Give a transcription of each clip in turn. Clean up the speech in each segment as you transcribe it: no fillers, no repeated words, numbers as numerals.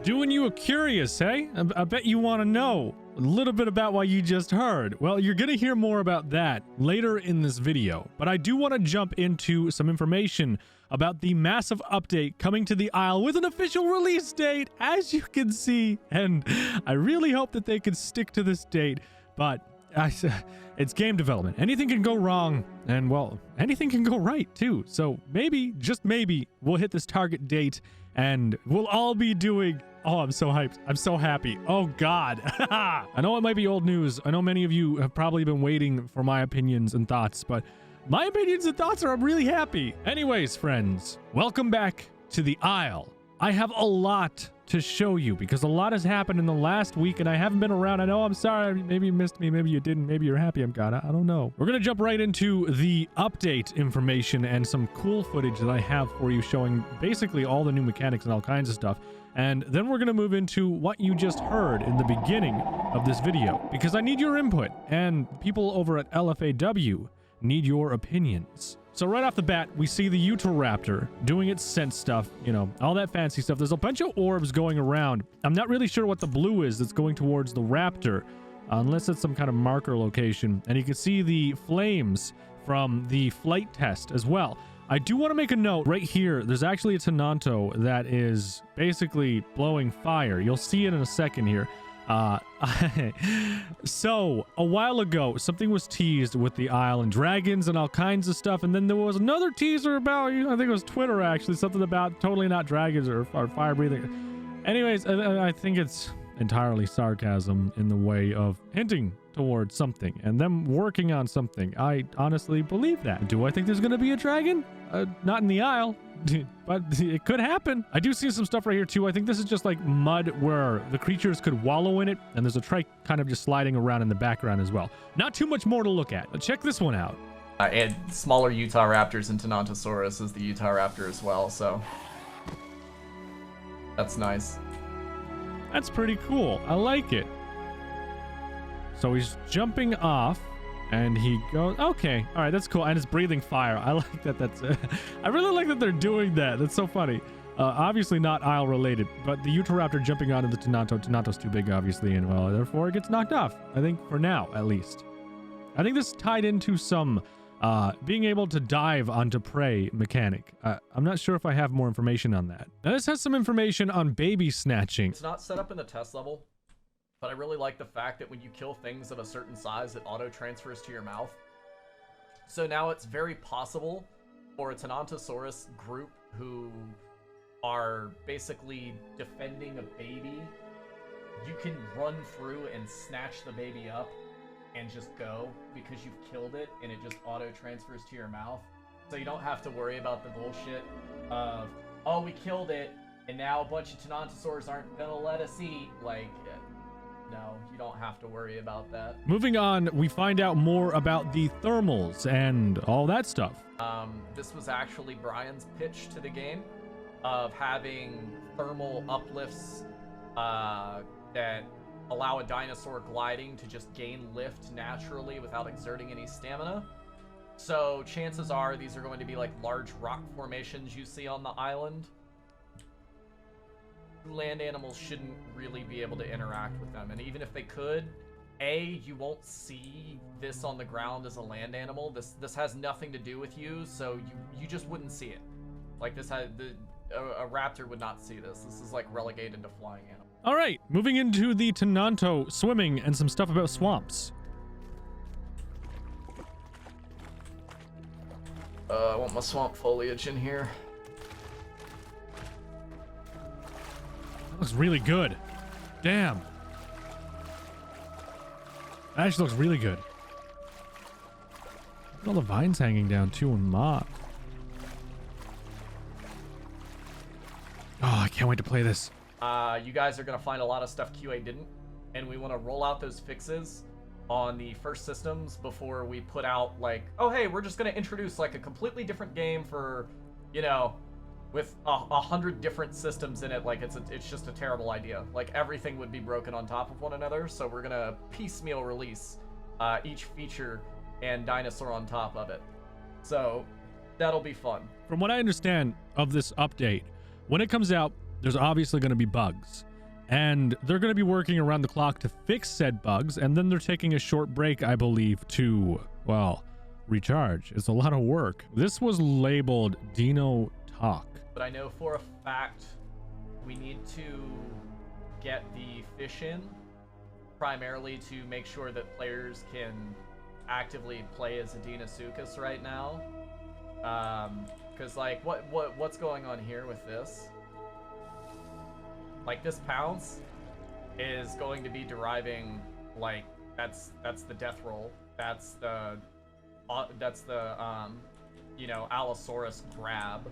Doing you a curious, hey? I bet you want to know a little bit about what you just heard. Well, you're going to hear more about that later in this video, but I do want to jump into some information about the massive update coming to the Isle with an official release date, as you can see, and I really hope that they can stick to this date, but it's game development. Anything can go wrong, and well, anything can go right too. So maybe, just maybe, we'll hit this target date and we'll all be doing... Oh, I'm so hyped. I'm so happy. Oh, God. I know it might be old news. I know many of you have probably been waiting for my opinions and thoughts, but my opinions and thoughts are I'm really happy. Anyways, friends, welcome back to the Isle. I have a lot to show you because a lot has happened in the last week and I haven't been around. I know, I'm sorry. Maybe you missed me. Maybe you didn't. Maybe you're happy I'm gone. I don't know. We're going to jump right into the update information and some cool footage that I have for you showing basically all the new mechanics and all kinds of stuff. And then we're going to move into what you just heard in the beginning of this video because I need your input and people over at LFAW need your opinions. So right off the bat, we see the Utahraptor doing its sense stuff, you know, all that fancy stuff. There's a bunch of orbs going around. I'm not really sure what the blue is that's going towards the raptor, unless it's some kind of marker location. And you can see the flames from the flight test as well. I do want to make a note right here. There's actually a Tenanto that is basically blowing fire. You'll see it in a second here. So a while ago, something was teased with the Isle and dragons and all kinds of stuff. And then there was another teaser about, I think it was Twitter actually, something about totally not dragons or fire breathing. Anyways, I think it's entirely sarcasm in the way of hinting towards something and them working on something. I honestly believe that. Do I think there's going to be a dragon? Not in the Isle, but it could happen. I do see some stuff right here too. I think this is just like mud where the creatures could wallow in it, and there's a trike kind of just sliding around in the background as well. Not too much more to look at. But check this one out. And smaller Utahraptors and Tenantosaurus is the Utahraptor as well, so that's nice. That's pretty cool. I like it. So he's jumping off and he goes, okay, all right, that's cool. And it's breathing fire. I like that. I really like that they're doing that. That's so funny. Obviously not Isle related, but the Utahraptor jumping onto the Tenanto's too big, obviously, and well, therefore it gets knocked off. I think for now, at least. I think this tied into some being able to dive onto prey mechanic. I'm not sure if I have more information on that. Now this has some information on baby snatching. It's not set up in the test level, but I really like the fact that when you kill things of a certain size, it auto-transfers to your mouth. So now it's very possible for a Tenantosaurus group who are basically defending a baby, you can run through and snatch the baby up and just go because you've killed it and it just auto-transfers to your mouth. So you don't have to worry about the bullshit of, oh, we killed it and now a bunch of Tenantosaurs aren't gonna let us eat. Like, no, you don't have to worry about that. Moving on, we find out more about the thermals and all that stuff. This was actually Brian's pitch to the game of having thermal uplifts that allow a dinosaur gliding to just gain lift naturally without exerting any stamina. So chances are these are going to be like large rock formations you see on the island. Land animals shouldn't really be able to interact with them, and even if they could, you won't see this on the ground as a land animal. This has nothing to do with you, so you just wouldn't see it. Like this had a raptor would not see this. This is like relegated to flying animals. All right, moving into the Tenanto swimming and some stuff about swamps. I want my swamp foliage in here. That looks really good. Damn. That actually looks really good. Look at all the vines hanging down too and mob. Oh, I can't wait to play this. You guys are going to find a lot of stuff QA didn't, and we want to roll out those fixes on the first systems before we put out like, oh hey, we're just going to introduce like a completely different game for, you know, with 100 different systems in it. Like it's just a terrible idea. Like everything would be broken on top of one another, so we're going to piecemeal release each feature and dinosaur on top of it. So that'll be fun. From what I understand of this update, when it comes out, there's obviously going to be bugs. and they're going to be working around the clock to fix said bugs, and then they're taking a short break, I believe, to, well, recharge. It's a lot of work. This was labeled Dino Talk. But I know for a fact we need to get the fish in, primarily to make sure that players can actively play as a Deinosuchus right now. Because like, what's going on here with this? Like, this pounce is going to be deriving, like, that's the death roll. That's the you know, Allosaurus grab.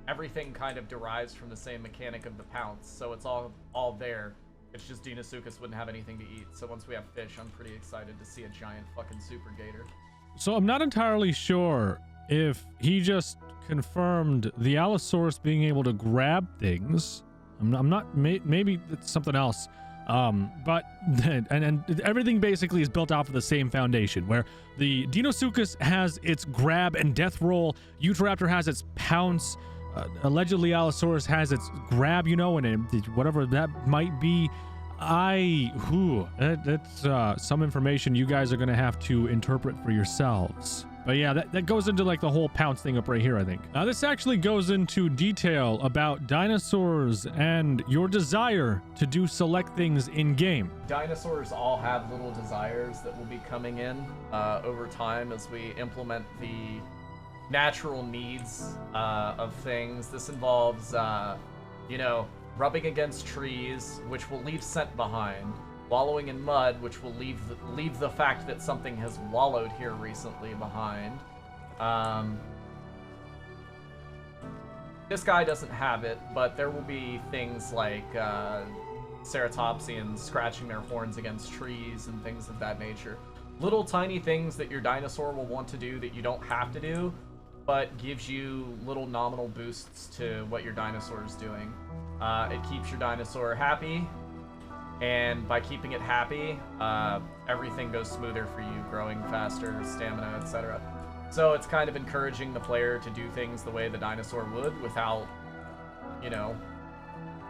Everything kind of derives from the same mechanic of the pounce, so it's all there. It's just Deinosuchus wouldn't have anything to eat. So once we have fish, I'm pretty excited to see a giant fucking super gator. So I'm not entirely sure if he just confirmed the Allosaurus being able to grab things. I'm not, maybe it's something else. But and everything basically is built off of the same foundation, where the Deinosuchus has its grab and death roll, Utahraptor has its pounce, allegedly Allosaurus has its grab, you know, and whatever that might be. That's some information you guys are gonna have to interpret for yourselves. But yeah, that goes into like the whole pounce thing up right here, I think. Now this actually goes into detail about dinosaurs and your desire to do select things in game. Dinosaurs all have little desires that will be coming in over time as we implement the natural needs of things. This involves, you know, rubbing against trees, which will leave scent behind. Wallowing in mud, which will leave the fact that something has wallowed here recently behind. This guy doesn't have it, but there will be things like ceratopsians scratching their horns against trees and things of that nature. Little tiny things that your dinosaur will want to do that you don't have to do, but gives you little nominal boosts to what your dinosaur is doing. It keeps your dinosaur happy. And by keeping it happy, everything goes smoother for you, growing faster, stamina, etc. So it's kind of encouraging the player to do things the way the dinosaur would without, you know,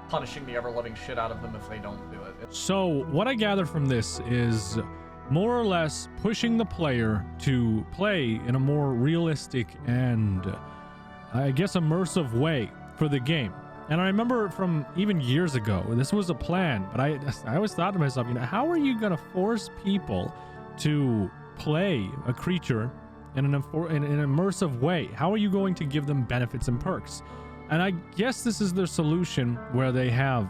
punishing the ever-loving shit out of them if they don't do it. So what I gather from this is more or less pushing the player to play in a more realistic and, I guess, immersive way for the game. And I remember from even years ago, this was a plan, but I always thought to myself, you know, how are you going to force people to play a creature in an immersive way? How are you going to give them benefits and perks? And I guess this is their solution, where they have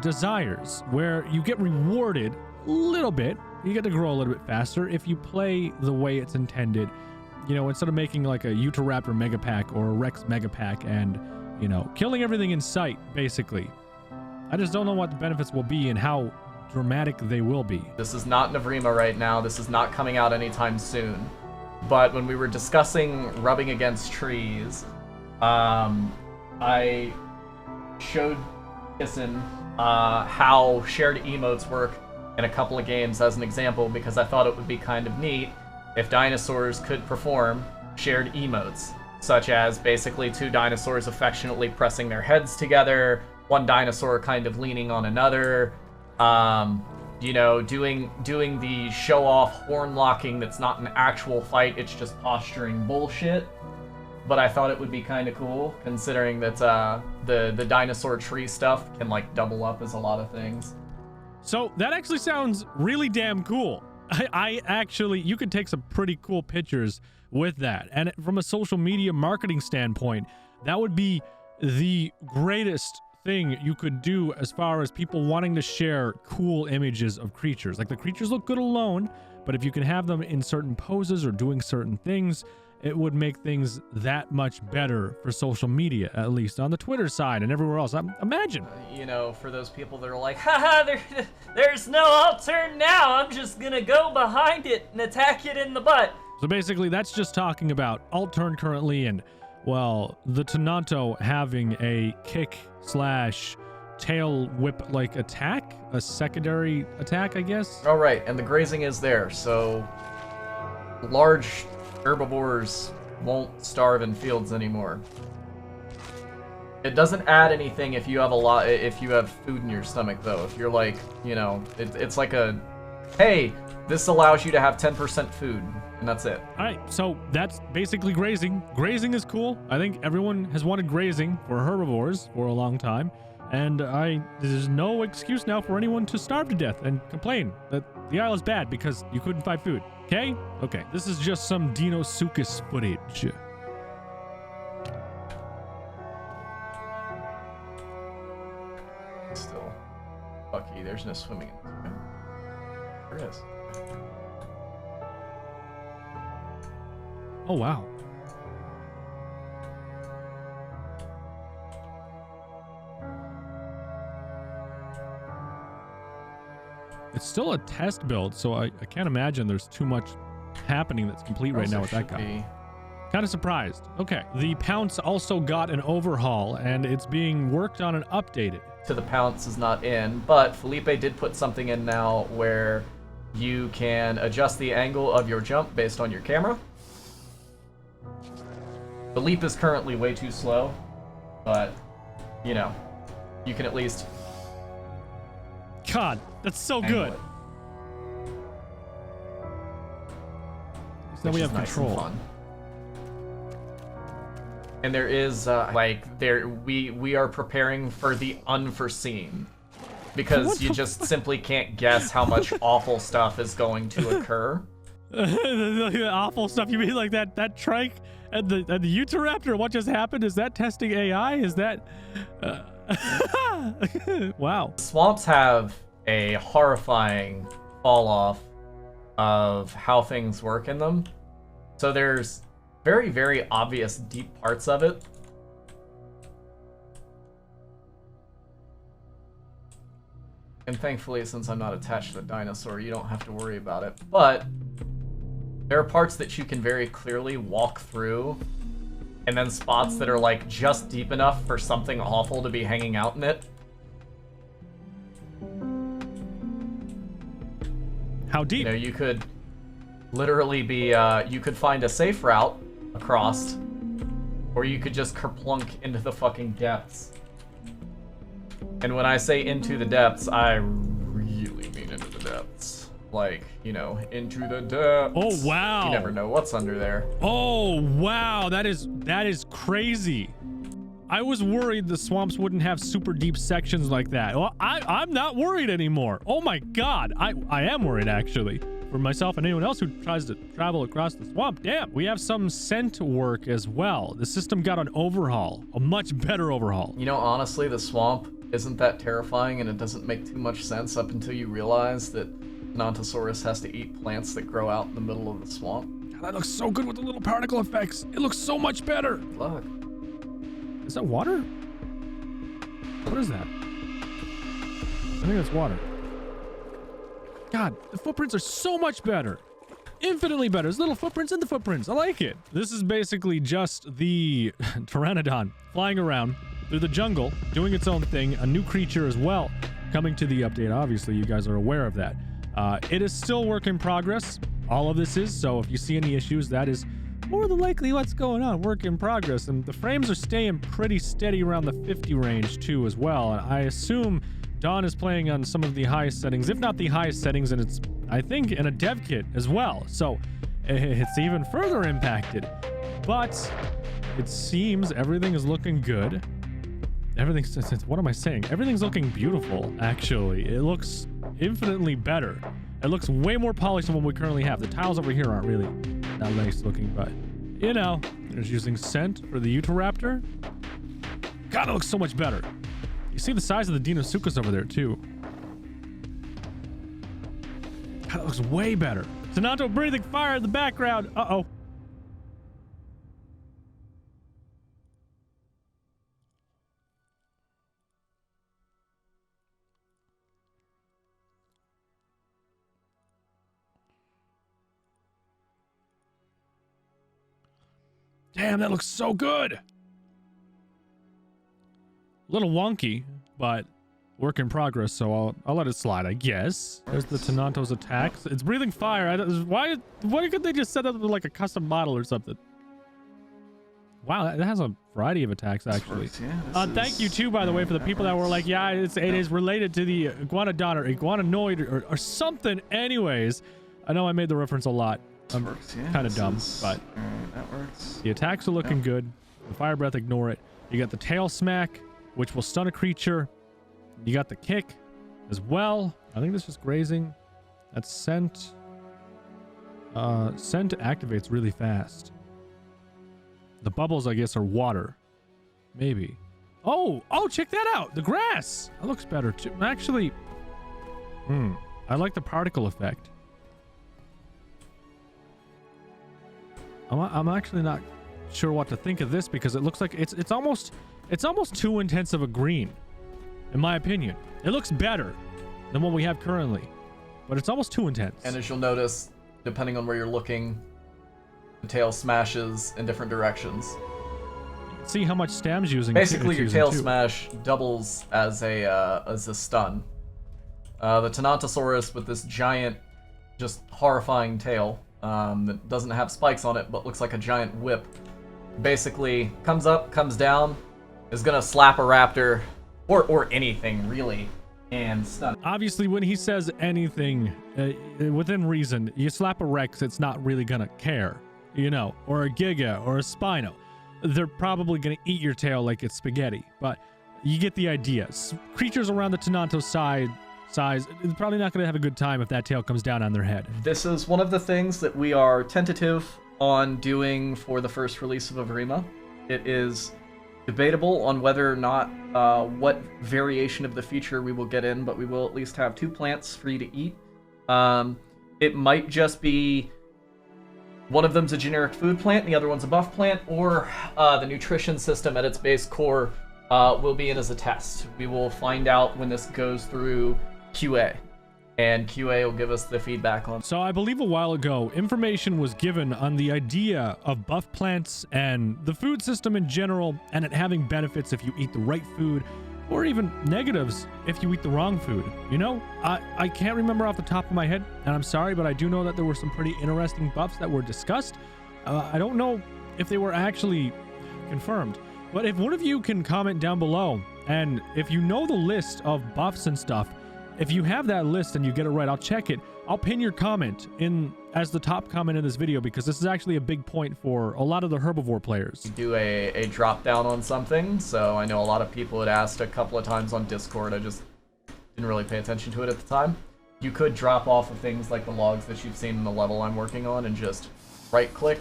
desires, where you get rewarded a little bit. You get to grow a little bit faster if you play the way it's intended. You know, instead of making like a Utahraptor Mega Pack or a Rex Mega Pack and, you know, killing everything in sight, basically. I just don't know what the benefits will be and how dramatic they will be. This is not in EVRIMA right now. This is not coming out anytime soon. But when we were discussing rubbing against trees, I showed Kissin how shared emotes work in a couple of games as an example, because I thought it would be kind of neat if dinosaurs could perform shared emotes, such as basically two dinosaurs affectionately pressing their heads together, one dinosaur kind of leaning on another, you know, doing the show-off horn locking that's not an actual fight, it's just posturing bullshit. But I thought it would be kind of cool, considering that the dinosaur tree stuff can like double up as a lot of things. So that actually sounds really damn cool. I actually, you could take some pretty cool pictures with that. And from a social media marketing standpoint, that would be the greatest thing you could do as far as people wanting to share cool images of creatures. Like, the creatures look good alone, but if you can have them in certain poses or doing certain things, it would make things that much better for social media, at least on the Twitter side and everywhere else. Imagine. You know, for those people that are like, haha, there's no alt-turn now, I'm just gonna go behind it and attack it in the butt. So basically, that's just talking about alt-turn currently and, well, the Tenonto having a kick/tail whip-like attack, a secondary attack, I guess. All right, and the grazing is there, so large herbivores won't starve in fields anymore. It doesn't add anything if you have if you have food in your stomach, though. If you're like, you know, it's like a, hey, this allows you to have 10% food, and that's it. All right, so that's basically grazing. Grazing is cool. I think everyone has wanted grazing for herbivores for a long time, and there's no excuse now for anyone to starve to death and complain that the isle is bad because you couldn't find food. Okay? Okay, this is just some Deinosuchus footage. Still, Bucky, there's no swimming in this game. There is. Oh, wow. It's still a test build, so I can't imagine there's too much happening that's complete right now with that guy. Kind of surprised. Okay, the Pounce also got an overhaul, and it's being worked on and updated. To the Pounce is not in, but Felipe did put something in now where you can adjust the angle of your jump based on your camera. The leap is currently way too slow, but, you know, you can at least... God, that's so good. So now we have control. Nice and fun. And there is, we are preparing for the unforeseen. Because you just simply can't guess how much awful stuff is going to occur. The awful stuff, you mean like that trike and the Utahraptor? What just happened? Is that testing AI? Is that wow. Swamps have a horrifying fall off of how things work in them. So there's very, very obvious deep parts of it. And thankfully, since I'm not attached to the dinosaur, you don't have to worry about it. But there are parts that you can very clearly walk through, and then spots that are like just deep enough for something awful to be hanging out in it. How deep? You know, you could literally be, you could find a safe route across, or you could just kerplunk into the fucking depths. And when I say into the depths, I really mean into the depths. Like, you know, into the depths. Oh, wow. You never know what's under there. Oh, wow. That is crazy. I was worried the swamps wouldn't have super deep sections like that. Well, I'm not worried anymore. Oh my God. I am worried, actually. For myself and anyone else who tries to travel across the swamp. Damn. We have some scent work as well. The system got an overhaul. A much better overhaul. You know, honestly, the swamp isn't that terrifying, and it doesn't make too much sense up until you realize that Anthomnia has to eat plants that grow out in the middle of the swamp. God, that looks so good with the little particle effects. It looks so much better. Look. Is that water? What is that? I think that's water. God, the footprints are so much better. Infinitely better. There's little footprints in the footprints. I like it. This is basically just the Pteranodon flying around through the jungle, doing its own thing. A new creature as well coming to the update. Obviously, you guys are aware of that. It is still work in progress. All of this is. So if you see any issues, that is more than likely what's going on. Work in progress. And the frames are staying pretty steady around the 50 range too as well. And I assume Dawn is playing on some of the highest settings, if not the highest settings, and it's, I think, in a dev kit as well. So it's even further impacted. But it seems everything is looking good. Everything's, what am I saying? Everything's looking beautiful, actually. It looks infinitely better. It looks way more polished than what we currently have. The tiles over here aren't really that nice looking, but, you know, there's using scent for the Utahraptor. God, it looks so much better. You see the size of the Deinosuchus over there, too. God, it looks way better. Sonato breathing fire in the background. Uh-oh. Damn, that looks so good. A little wonky, but work in progress, so I'll let it slide, I guess. There's the Tenanto's attacks. It's breathing fire. Why couldn't they just set up like a custom model or something? Wow, that has a variety of attacks, actually. Yeah, Thank you, too, by the way, for the people that were like, yeah, it is related to the iguanodon or iguananoid or something. Anyways, I know I made the reference a lot. I'm kind of dumb, but that works. the attacks are looking good. The fire breath, ignore it. You got the tail smack, which will stun a creature. You got the kick as well. I think this is grazing. That's scent. Scent activates really fast. The bubbles, I guess, are water. Maybe. Oh, check that out. The grass. That looks better too. Actually, I like the particle effect. I'm actually not sure what to think of this because it looks like it's almost too intense of a green, in my opinion. It looks better than what we have currently, but it's almost too intense. And as you'll notice, depending on where you're looking, the tail smashes in different directions. See how much Stam's using. Basically, your tail smash doubles as a stun. The Tenontosaurus with this giant, just horrifying tail that doesn't have spikes on it, but looks like a giant whip. Basically, comes up, comes down, is gonna slap a raptor, or anything really, and stun it. Obviously, when he says anything within reason, you slap a Rex, it's not really gonna care, you know, or a Giga or a Spino. They're probably gonna eat your tail like it's spaghetti, but you get the idea. Creatures around the Tenonto size, they're probably not gonna have a good time if that tail comes down on their head. This is one of the things that we are tentative on doing for the first release of EVRIMA. It is debatable on whether or not what variation of the feature we will get in, but we will at least have 2 plants for you to eat. It might just be one of them's a generic food plant, and the other one's a buff plant, or the nutrition system at its base core will be in as a test. We will find out when this goes through QA, and QA will give us the feedback on. So I believe a while ago, information was given on the idea of buff plants and the food system in general, and it having benefits if you eat the right food, or even negatives if you eat the wrong food. You know, I can't remember off the top of my head, and I'm sorry, but I do know that there were some pretty interesting buffs that were discussed. I don't know if they were actually confirmed, but if one of you can comment down below, and if you know the list of buffs and stuff, if you have that list and you get it right, I'll check it. I'll pin your comment in as the top comment in this video because this is actually a big point for a lot of the herbivore players. Do a drop down on something, so I know a lot of people had asked a couple of times on Discord. I just didn't really pay attention to it at the time. You could drop off of things like the logs that you've seen in the level I'm working on and just right click,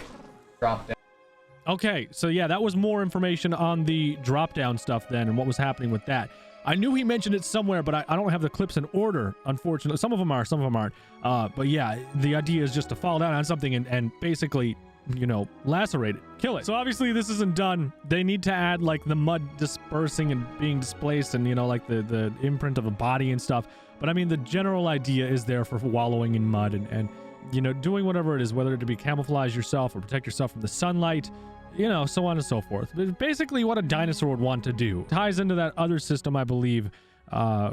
drop down. Okay, so yeah, that was more information on the drop down stuff then and what was happening with that. I knew he mentioned it somewhere, but I don't have the clips in order, unfortunately. Some of them are, some of them aren't. But yeah, the idea is just to fall down on something and basically, you know, lacerate it, kill it. So obviously this isn't done. They need to add like the mud dispersing and being displaced and, you know, like the imprint of a body and stuff. But I mean, the general idea is there for wallowing in mud and you know, doing whatever it is, whether to be camouflage yourself or protect yourself from the sunlight, you know, so on and so forth. But basically what a dinosaur would want to do. Ties into that other system, I believe,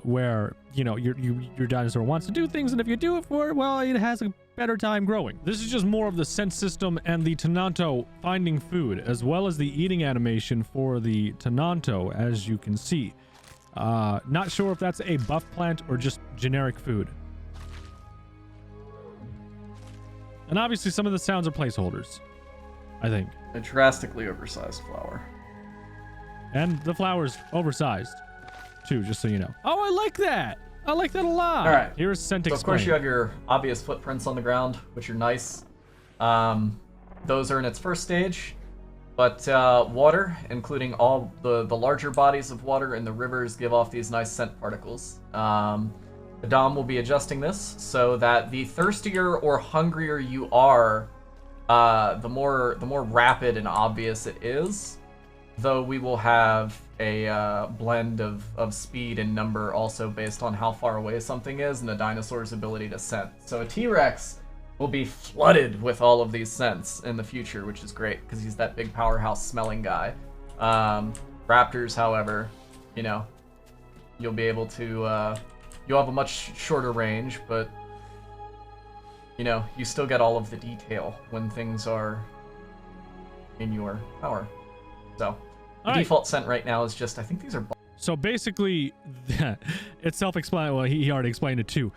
where, you know, your dinosaur wants to do things, and if you do it for it, well, it has a better time growing. This is just more of the sense system and the Tenonto finding food, as well as the eating animation for the Tenonto, as you can see. Not sure if that's a buff plant or just generic food. And obviously some of the sounds are placeholders, I think. A drastically oversized flower. And the flower's oversized, too, just so you know. Oh, I like that! I like that a lot! Alright. Here's Scent So of Explained. course you have your obvious footprints on the ground, which are nice. Those are in its first stage. But water, including all the larger bodies of water and the rivers, give off these nice scent particles. The Dom will be adjusting this so that the thirstier or hungrier you are, the more rapid and obvious it is. Though we will have a blend of speed and number also based on how far away something is and the dinosaur's ability to scent. So a T-Rex will be flooded with all of these scents in the future, which is great because he's that big powerhouse smelling guy. Raptors, however, you know, you'll be able to, you'll have a much shorter range, but you know, you still get all of the detail when things are in your power. So the All right. default scent right now is just, I think these are. So basically, it's self-explanatory. Well, he already explained it too.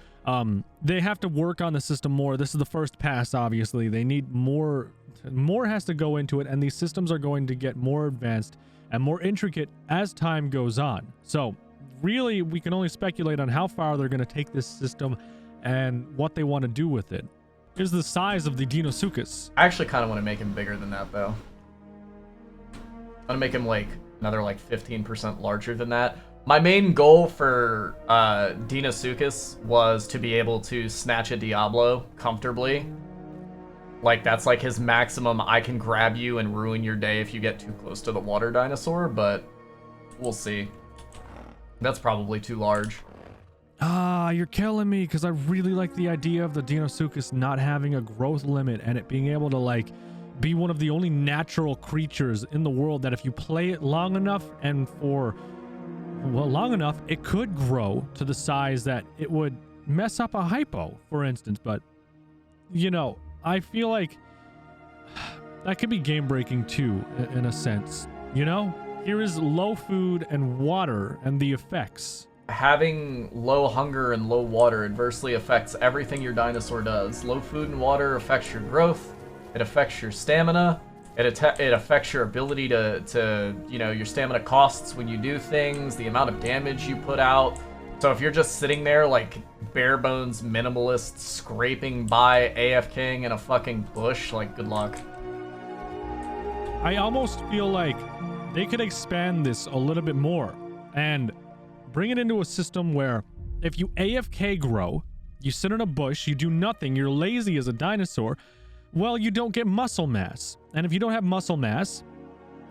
They have to work on the system more. This is the first pass, obviously. They need more. More has to go into it, and these systems are going to get more advanced and more intricate as time goes on. So really, we can only speculate on how far they're going to take this system and what they want to do with it. Here's the size of the Deinosuchus. I actually kind of want to make him bigger than that, though. I want to make him like another like 15% larger than that. My main goal for Deinosuchus was to be able to snatch a Diablo comfortably. Like, that's like his maximum. I can grab you and ruin your day if you get too close to the water dinosaur, but we'll see. That's probably too large. Ah, you're killing me, because I really like the idea of the Deinosuchus not having a growth limit and it being able to, like, be one of the only natural creatures in the world that if you play it long enough and for, well, long enough, it could grow to the size that it would mess up a hypo, for instance. But, you know, I feel like that could be game-breaking too, in a sense. You know? Here is low food and water and the effects. Having low hunger and low water adversely affects everything your dinosaur does. Low food and water affects your growth. It affects your stamina. It affects your ability to, you know, your stamina costs when you do things, the amount of damage you put out. So if you're just sitting there like bare bones minimalist scraping by AFKing in a fucking bush, like, good luck. I almost feel like they could expand this a little bit more and bring it into a system where if you AFK grow, you sit in a bush, you do nothing, you're lazy as a dinosaur, well, you don't get muscle mass. And if you don't have muscle mass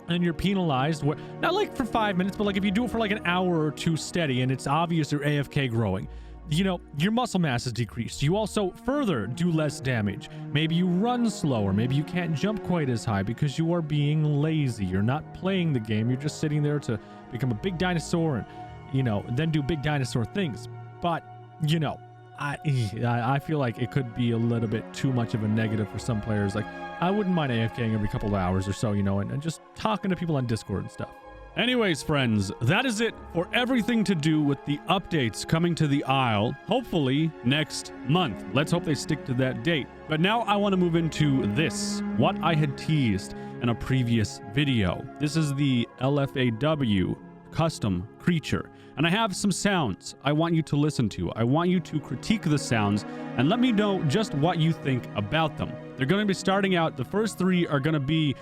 and you're penalized, not like for 5 minutes, but like if you do it for like an hour or two steady and it's obvious you're AFK growing, you know, your muscle mass is decreased. You also further do less damage. Maybe you run slower. Maybe you can't jump quite as high because you are being lazy. You're not playing the game. You're just sitting there to become a big dinosaur and, you know, then do big dinosaur things. But, you know, I feel like it could be a little bit too much of a negative for some players. Like, I wouldn't mind AFKing every couple of hours or so, you know, and just talking to people on Discord and stuff. Anyways, friends, that is it for everything to do with the updates coming to the Isle, hopefully next month. Let's hope they stick to that date. But now I want to move into this, what I had teased in a previous video. This is the LFAW custom creature. And I have some sounds I want you to listen to. I want you to critique the sounds and let me know just what you think about them. They're going to be starting out, the first three are going to be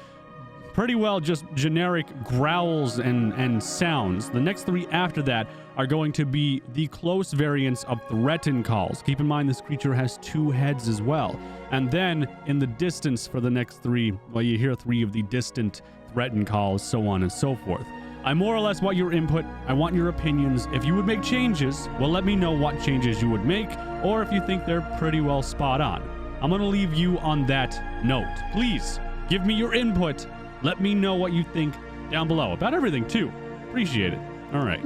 pretty well just generic growls and sounds. The next three after that are going to be the close variants of threaten calls. Keep in mind this creature has 2 heads as well. And then in the distance for the next 3, well, you hear 3 of the distant threaten calls, so on and so forth. I more or less want your input. I want your opinions. If you would make changes, well, let me know what changes you would make, or if you think they're pretty well spot on. I'm going to leave you on that note. Please give me your input. Let me know what you think down below about everything too. Appreciate it. All right.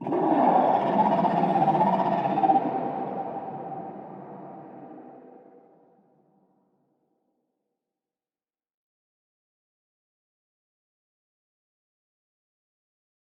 Alright.